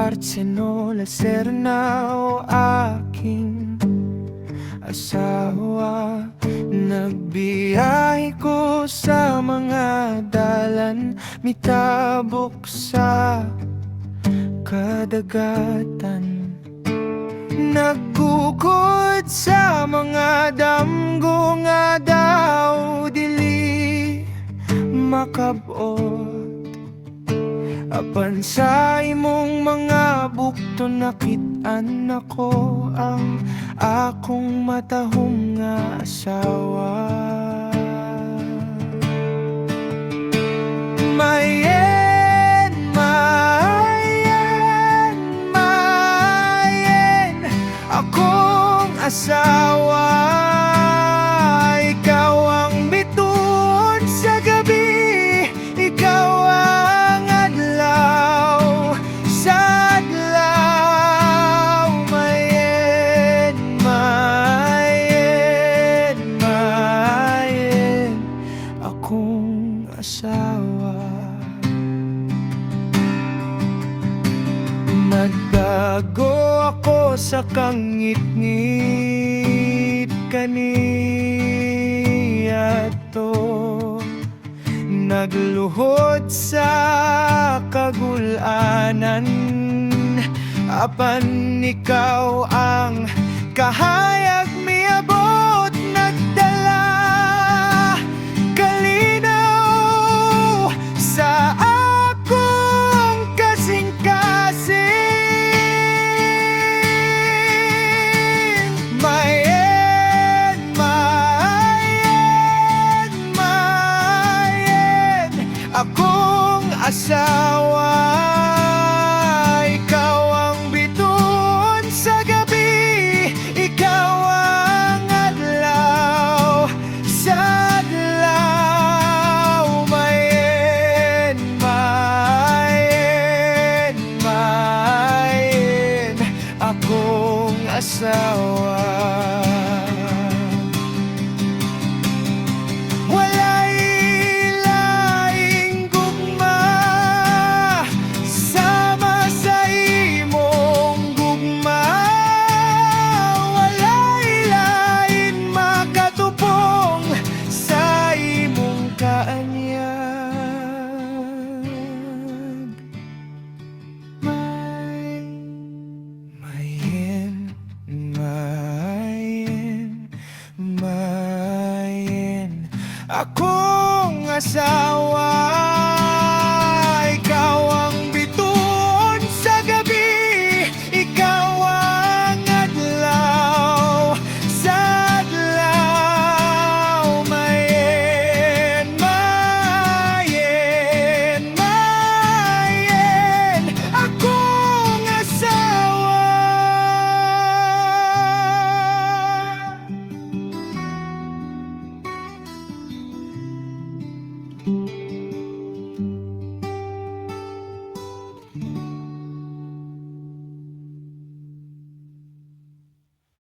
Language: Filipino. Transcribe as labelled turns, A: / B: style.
A: Barcelona, Serna o aking asawa. Nagbiyahe ko sa mga dalan, mitabok sa kadagatan. Naggugod sa mga damgo nga daw dili makabot. Apan sa imong mga bukto nakit-an ako ang akong matahong nga asawa. Mayen, mayen, mayen, akong asawa. Ikaw ang bituon sa gabi, ikaw ang adlaw sa adlaw. Mayen, mayen, mayen, akong asawa. Nagtago ako sa kangit-ngit kaniya to, nagluhod sa kagulanan. Apan ikaw ang kahayag miabot, nagdala kalinaw sa akong kasing-kasing. Mayen, mayen, mayen, akong asawa. Ikaw ang bituon sa gabi, ikaw ang adlaw sa adlaw. Mayen, mayen, mayen, akong asawa. Walay laing gugma sama sa imong gugma. Walay lain makatupong sa imong kaanyag. Mayen, mayen, mayen, akong asawa.